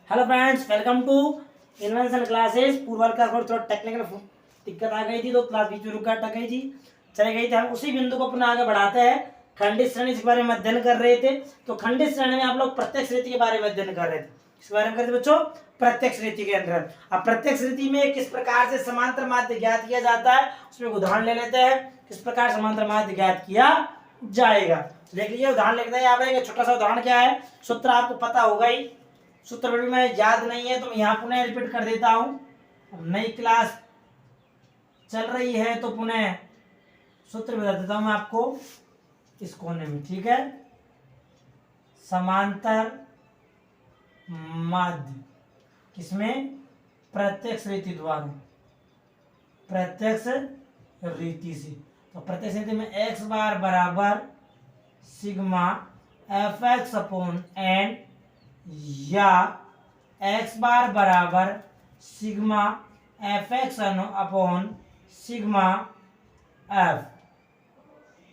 Hello friends, welcome to invention classes. पूर्वल का थोड़ा टेक्निकल दिक्कत आ गई थी तो क्लास बीच में रुक गई थी, चली गई थी। हम उसी बिंदु को पुनः आगे बढ़ाते हैं। खंडित श्रेणी के बारे में अध्ययन कर रहे थे, तो खंडित श्रेणी में आप लोग प्रत्यक्ष रीति के बारे में अध्ययन कर रहे थे। इस बारे में करते बच्चों, प्रत्यक्ष रीति के अंदर अब प्रत्यक्ष रीति में किस प्रकार से समांतर माध्य ज्ञात किया जाता है उसमें उदाहरण ले लेते हैं। किस प्रकार समांतर माध्य ज्ञात किया जाएगा, देख लीजिए। उदाहरण लिखते हैं यहाँ पर। छोटा सा उदाहरण क्या है, सूत्र आपको पता होगा ही, सूत्र भी मैं याद नहीं है तो मैं यहाँ पुनः रिपीट कर देता हूँ। नई क्लास चल रही है तो पुनः सूत्र बता देता हूँ मैं आपको इस कोने में, ठीक है। समांतर माध्य किसमें? प्रत्यक्ष रीति द्वारा, प्रत्यक्ष रीति से। तो प्रत्यक्ष रीति में x बार बराबर sigma f x upon n या x बार बराबर sigma f x upon sigma f,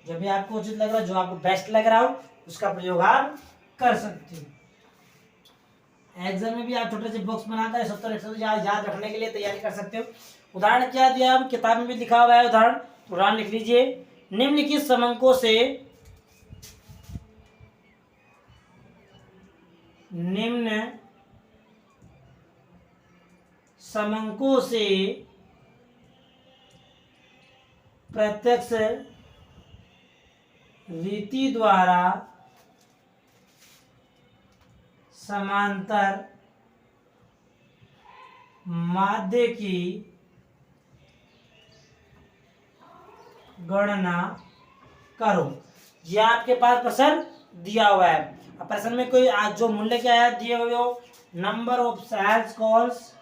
जब भी आपको उचित लग रहा हो, जो आपको बेस्ट लग रहा हो उसका प्रयोग आप कर सकते हो। एग्जाम में भी आप छोटे से बॉक्स बनाकर 70-100 याद रखने के लिए तैयारी कर सकते हो। उदाहरण क्या दिया, अब किताब में भी लिखा हुआ है उदाहरण, उदाहरण लिख लीजिए। निम्नलिखित समंकों से निम्न समंकों से प्रत्यक्ष रीति द्वारा समांतर माध्य की गणना करो। ये आपके पास प्रश्न दिया हुआ है। अब प्रश्न में कोई जो मूल्य क्या है दिए हुए हो, number of sales calls,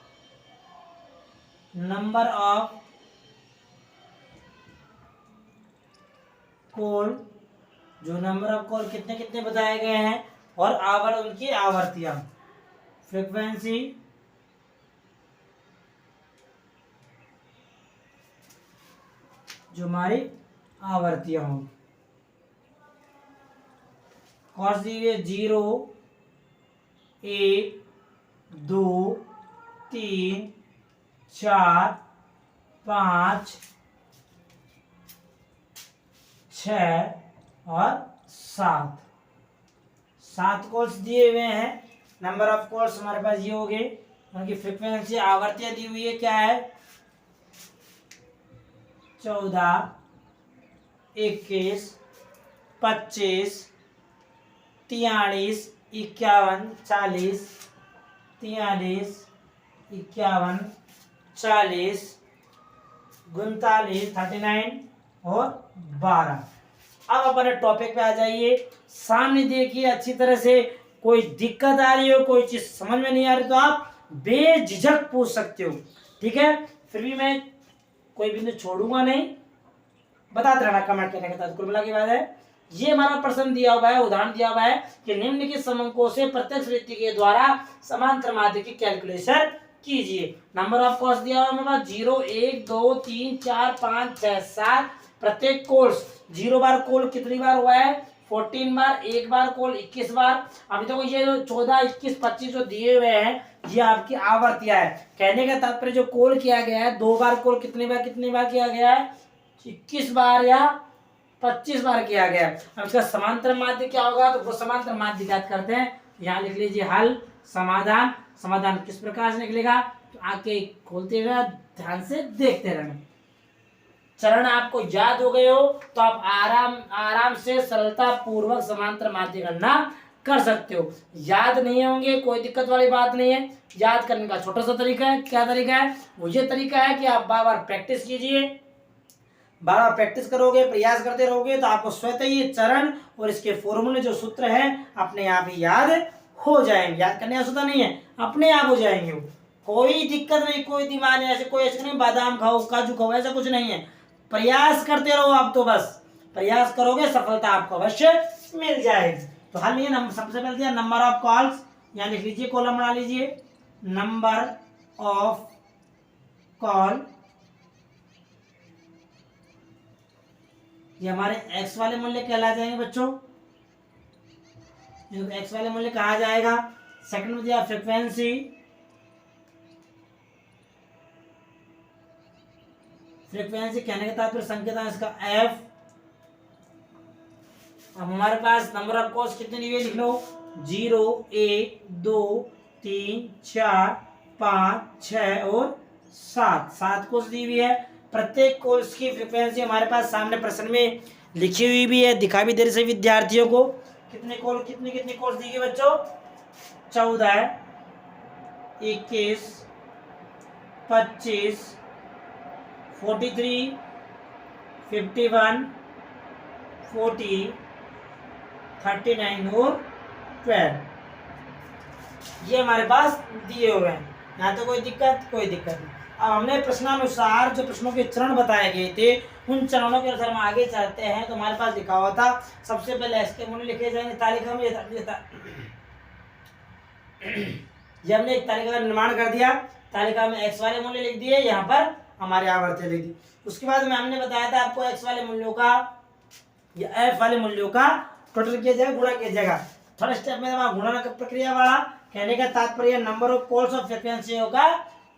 number of call, जो नंबर ऑफ कॉल कितने कितने बताए गए हैं, और उनकी आवर्तियां, फ्रीक्वेंसी, जो हमारी आवर्तियां होंगी। कौन सी है? 0, 1, 2, 3, 4, 5, 6 और 7। 7 कॉल्स दिए हुए हैं। नंबर ऑफ कॉल्स हमारे पास ये हो गए। उनकी फ्रीक्वेंसी आवर्तियां दी हुई है, क्या है? 14, 21, 25, 43, 51, 40, 43, 51, 40, 39, 39 और 12। अब अपने टॉपिक पे आ जाइए। सामने देखिए अच्छी तरह से, कोई दिक्कत आ रही हो, कोई चीज समझ में नहीं आ रही तो आप बेझिझक पूछ सकते हो, ठीक है। फिर भी मैं कोई बिंदु छोड़ूंगा नहीं, बताते रहना कमेंट करने के साथ। कुल मिला के बाद है, ये हमारा प्रश्न दिया हुआ है, उदाहरण दिया हुआ है कि निम्नलिखित समंकों से प्रत्यक्ष रीति के द्वारा समांतर माध्य की कैलकुलेशन कीजिए। नंबर ऑफ कॉल्स दिया हुआ है हमारे पास 0, 1, 2, 3, 4, 5, 6, 7। प्रत्येक कोर्स 0 बार कॉल कितनी बार हुआ है? 14 बार। 1 बार कॉल 21 बार। अभी देखो ये जो 14, 21, 25 जो दिए हुए हैं ये आपकी आवर्तियां है। कहने का तात्पर्य जो कॉल किया गया है 2 बार कॉल कितनी बार किया गया है? 21 बार या 25 बार किया गया है। अब इसका समांतर माध्य क्या होगा, तो वो समांतर माध्य ज्ञात करते हैं। यहाँ लिख लीजिए हल, समाधान। समाधान किस प्रकार से निकलेगा, तो आके खोलते हुए ध्यान से देखते रहना। चरण आपको याद हो गए हो तो आप आराम से सरलता पूर्वक समांतर माध्य गणना कर सकते हो। याद नहीं होंगे कोई दिक्कत वाली बात नहीं है। याद करने का छोटा सा तरीका है। क्या तरीका है? वो ये तरीका है कि आप बार बार प्रैक्टिस कीजिए। बार बार प्रैक्टिस करोगे, प्रयास करते रहोगे तो आपको स्वतः ये चरण और इसके फॉर्मूले जो सूत्र हैं अपने आप ही याद हो जाएंगे। याद करने का आवश्यकता नहीं है, अपने आप हो जाएंगे। कोई दिक्कत नहीं, कोई दिमाग नहीं, ऐसे कोई ऐसे नहीं बादाम खाओ काजू खाओ, ऐसा कुछ नहीं है। प्रयास करते रहो आप, तो बस प्रयास करोगे सफलता आपको अवश्य मिल जाएगी। तो हल ये सबसे पहले दिया नंबर ऑफ कॉल्स, यहाँ लिख लीजिए, कॉलम बना लीजिए, नंबर ऑफ कॉल, ये हमारे एक्स वाले मूल्य कहला जाएंगे बच्चों। एक्स वाले मूल्य कहा जाएगा। सेकंड में दिया फ्रीक्वेंसी, फ्रीक्वेंसी कहने का तात्पर्य संकेत है इसका एफ। अब हमारे पास नंबर ऑफ कॉस कितने दिए लिख लो, 0 1 2 3 4 5 6 और 7, 7 कोस दी हुई है। प्रत्येक कोर्स की फ्रीक्वेंसी हमारे पास सामने प्रश्न में लिखी हुई भी है, दिखा भी दे रहे विद्यार्थियों को। कितने कोर्स दी गई बच्चों, 14, 21, 25, 43, 51, 40, 39 और 12, ये हमारे पास दिए हुए हैं। यहाँ तो कोई दिक्कत नहीं। अब हमने प्रश्नानुसार जो प्रश्नों के चरण बताए गए थे, उन चरणों के अनुसार हम आगे चलते हैं। तो हमारे पास लिखा हुआ था सबसे पहले एक्स के मूल्य लिखे जाएंगे तालिका में। जब हमने एक तालिका का निर्माण कर दिया, तालिका में एक्स वाले मूल्य लिख दिए, यहाँ पर हमारे आवर्ती लिख दी। उसके बाद में हमने बताया था आपको एक्स वाले मूल्यों का या एफ वाले मूल्यों का टोटल किया जाएगा, गुणा किया जाएगा। थर्ड स्टेप में हमारा गुणन प्रक्रिया वाला, कहने का तात्पर्य नंबर ऑफ पोल्स ऑफ फ्रीक्वेंसियों का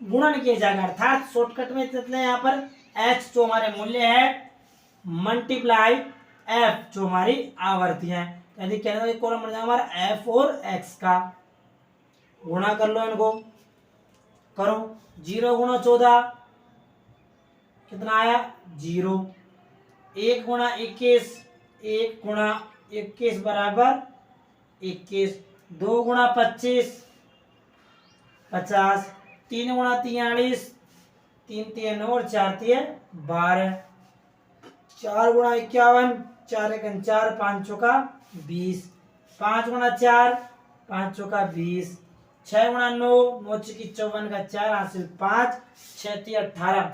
गुणन किया जाएगा। अर्थात शॉर्टकट में चलते हैं यहाँ पर एक्स जो हमारे मूल्य है मल्टीप्लाई एफ जो हमारी आवर्ती है, यानी कहने का कॉलम बन जाएगा हमारा एफ और एक्स का। गुणा कर लो, इनको करो। 0 गुणा 14 कितना आया 0। 1 गुणा 21, 1 गुणा 21 बराबर 21। 2 गुणा 25 50। 3 गुणा 43, 3 3 और 4 3 12। 4 गुणा 51, 4 1 4, 5 चौका 20। 5 गुणा 4, 5 चौका 20। 6 गुणा 9, 9 चौकी 54 का 4 हासिल 5, 6 3 18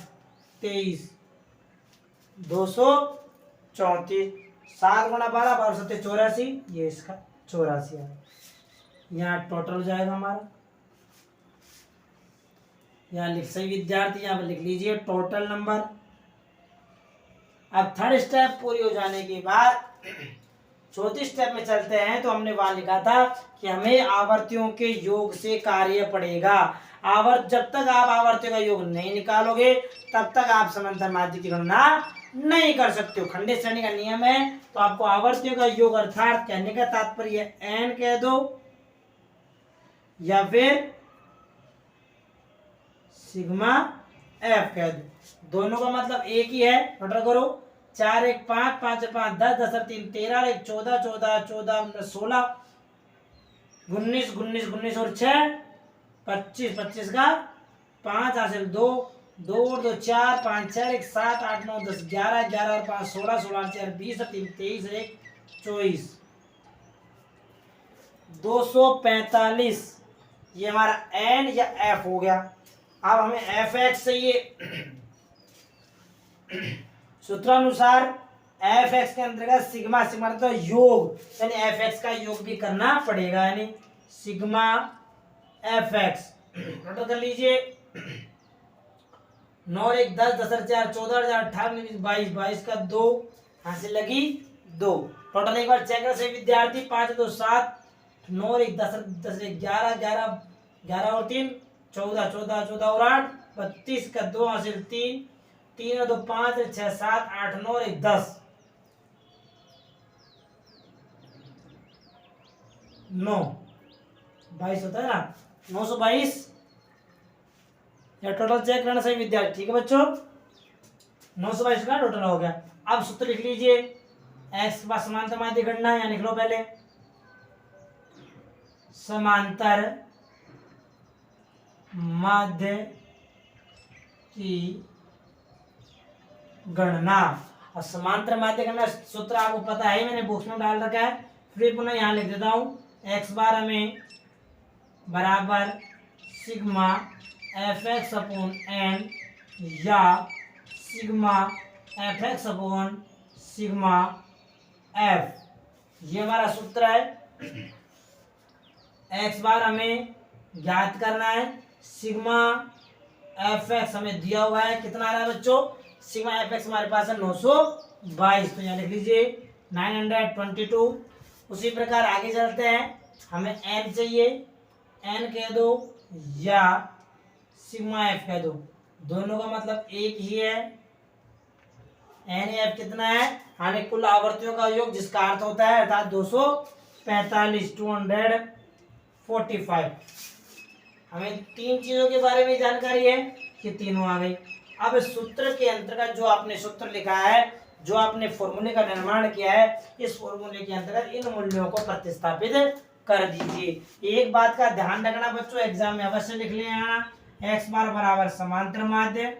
23 234। 7 गुणा 12, 12 7 84, ये इसका 84 है। यहाँ टोटल हो जाएगा हमारा, यहाँ लिख सही विद्यार्थी यहाँ पर लिख लीजिए टोटल नंबर। अब थर्ड स्टेप पूरी हो जाने के बाद चौथी स्टेप में चलते हैं। तो हमने वहां लिखा था कि हमें आवर्तियों के योग से कार्य पड़ेगा। जब तक आप आवर्तियों का योग नहीं निकालोगे तब तक आप समांतर माध्य की गणना नहीं कर सकते हो। खंडित श्रेणी का नियम है, तो आपको आवर्तियों का योग अर्थात कहने का तात्पर्य n कह दो या फिर सिग्मा f कह दो, दोनों का मतलब एक ही है। टोटल करो 4 1 5 5 5 10 10 3 13 1 14 14 14 16 19 19 19 और 6 25 25 का 5 हासिल 2 2 और 2 4 5 4 1 7 8 9 10 11 11 और 5 16 16 4 20 3 23 1 24 245। ये हमारा एन या एफ हो गया। अब हमें एफ एक्स चाहिए। सूत्रानुसार एफ एक्स के अंतर्गत सिग्मा सिग्मा तो योग, यानी एफ एक्स का योग भी करना पड़ेगा, यानी सिग्मा एफ एक्स। नोट कर लीजिए 9 1 10 10 4 14 18 22 22 का 2 हासिल लगी 2। टोटल एक बार चेक कर से विद्यार्थी 5 2 7 9 1 10 10 11 11 11 और 3 14 14 14 और 8 32 का 2 हासिल 3 3 और 2 5 6 7 8 9 और 1 10 9 22 होता है ना, 922। या टोटल चेक करना सही विद्यार्थी, ठीक है बच्चों। 922 का टोटल हो गया। अब सूत्र लिख लीजिए, एक्स के पास समांतर माध्य गणना है, यहाँ लिख लो पहले समांतर माध्य की गणना। और समांतर माध्य गणना सूत्र आपको पता है, मैंने बुक्स में डाल रखा है, फिर पुनः यहाँ लिख देता हूँ। एक्स बार हमें बराबर sigma f x upon n या sigma f x upon sigma f, ये हमारा सूत्र है। एक्स बार हमें ज्ञात करना है, सिग्मा एफ एक्स हमें दिया हुआ है, कितना आ रहा है बच्चों, सिग्मा एफ एक्स हमारे पास है 922, तो यहाँ लिख लीजिए 922। उसी प्रकार आगे चलते हैं, हमें एन चाहिए, एन कह दो या सिग्मा एफ कह दो, दोनों का मतलब एक ही है। एन एफ कितना है, हमें कुल आवर्तियों का योग जिसका अर्थ होता है अर्थात 245 245। हमें तीन चीजों के बारे में जानकारी है कि तीनों आ गई। अब सूत्र के अंतर्गत जो आपने सूत्र लिखा है, जो आपने फॉर्मूले का निर्माण किया है, इस फॉर्मूले के अंतर्गत इन मूल्यों को प्रतिस्थापित कर दीजिए। एक बात का ध्यान रखना बच्चों, एग्जाम में अवश्य लिख लेना, एक्स बार बराबर समांतर माध्य।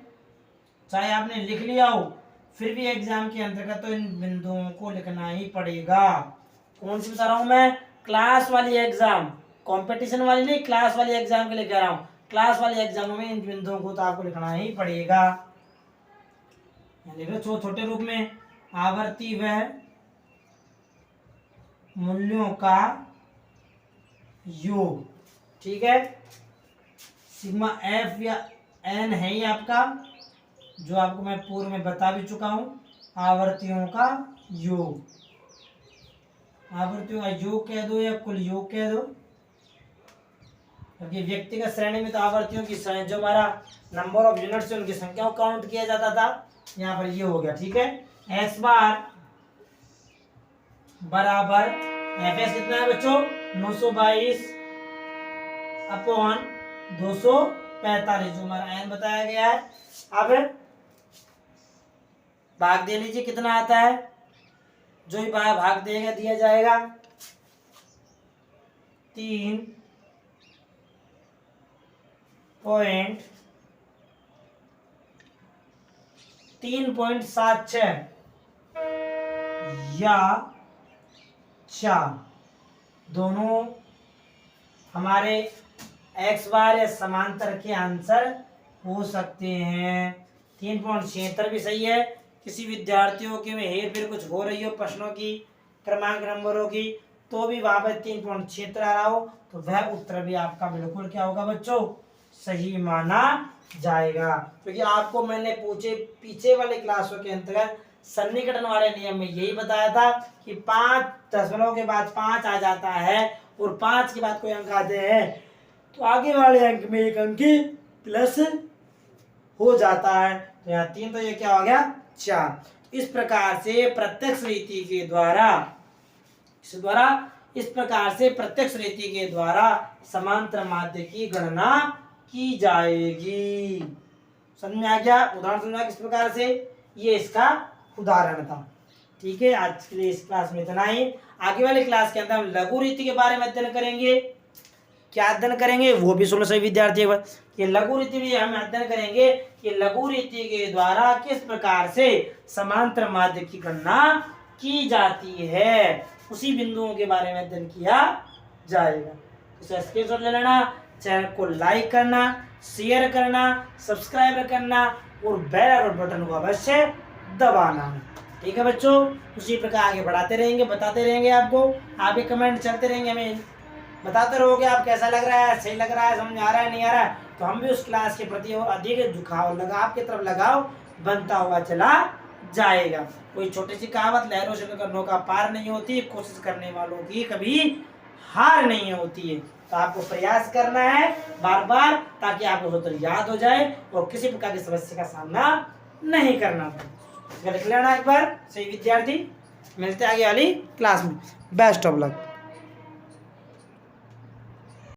चाहे आपने लिख लिया हो फिर भी एग्जाम के अंतर्गत तो इन बिंदुओं को लिखना ही पड़ेगा। कौन सी बता रहा हूं मैं, क्लास वाली एग्जाम, कंपटीशन वाली नहीं, क्लास वाली एग्जाम के लिए कह रहा हूं। क्लास वाली एग्जामों में इन बिंदुओं को तो आपको लिखना ही पड़ेगा। छोटे रूप में, आवर्ती व मूल्यों का योग, ठीक है। सिग्मा एफ या एन है ही आपका, जो आपको मैं पूर्व में बता भी चुका हूं, आवर्तियों का योग। आवर्तियों का योग कह दो या कुल योग कह दो, क्योंकि व्यक्तिगत श्रेणी में तो आवर्तियों की श्रेणी, जो हमारा नंबर ऑफ यूनिट से उनकी संख्या को काउंट किया जाता था, यहाँ पर ये हो गया, ठीक है। एक्स बार बराबर एफ एस कितना है बच्चों, 922 अपॉन 245, जो हमारा एन बताया गया है। अब भाग दे लीजिए, कितना आता है, जो ही भाग देगा दिया जाएगा 3.76 या 4, दोनों हमारे एक्स बार या समांतर के आंसर हो सकते हैं। 3.76 भी सही है। किसी विद्यार्थियों के में हेर फेर कुछ हो रही हो प्रश्नों की, क्रमांक नंबरों की, तो भी वहां पर 3.76 आ रहा हो तो वह उत्तर भी आपका बिल्कुल क्या होगा बच्चों, सही माना जाएगा। क्योंकि आपको मैंने पूछे पीछे वाले क्लासों के अंतर्गत सन्निकटन वाले नियम में यही बताया था कि 5 दशमलव के बाद 5 आ जाता है और 5 के बाद कोई अंक आते हैं तो आगे वाले अंक में एक अंक प्लस हो जाता है। तो यहाँ 3, तो ये क्या हो गया 4। इस प्रकार से प्रत्यक्ष रीति के द्वारा, इस प्रकार से प्रत्यक्ष रीति के द्वारा समांतर माध्य की गणना की जाएगी। समझ में आ गया, उदाहरण समझा किस प्रकार से, ये इसका उदाहरण था। ठीक है, आज के लिए इस क्लास में इतना ही। आगे वाले क्लास के अंदर हम लघु रीति के बारे में अध्ययन करेंगे। क्या अध्ययन करेंगे वो भी सुनो सही विद्यार्थी, ये लघु रीति भी हम अध्ययन करेंगे कि लघु रीति के द्वारा किस प्रकार से समांतर माध्य की गणना की जाती है, उसी बिंदुओं के बारे में अध्ययन किया जाएगा। तो स्क्रीनशॉट ले लेना, चैनल को लाइक करना, शेयर करना, सब्सक्राइब करना और बेल आइकन बटन को अवश्य दबाना। ठीक है बच्चों, उसी प्रकार आगे बढ़ाते रहेंगे, बताते रहेंगे आपको, आपके कमेंट चलते रहेंगे, हमें बताते रहोगे आप कैसा लग रहा है, सही लग रहा है, समझ आ रहा है, नहीं आ रहा है, तो हम भी उस क्लास के प्रति और अधिक झुकाव लगाव की तरफ लगाव बनता हुआ चला जाएगा। कोई छोटी सी कहावत, लहरों से लेकर नौका पार नहीं होती, कोशिश करने वालों की कभी हार नहीं होती है। तो आपको प्रयास करना है बार बार, ताकि आपको सूत्र याद हो जाए और किसी प्रकार की समस्या का सामना नहीं करना पड़े। लिख लेना एक बार सही विद्यार्थी। मिलते हैं आगे वाली क्लास में। Best of luck.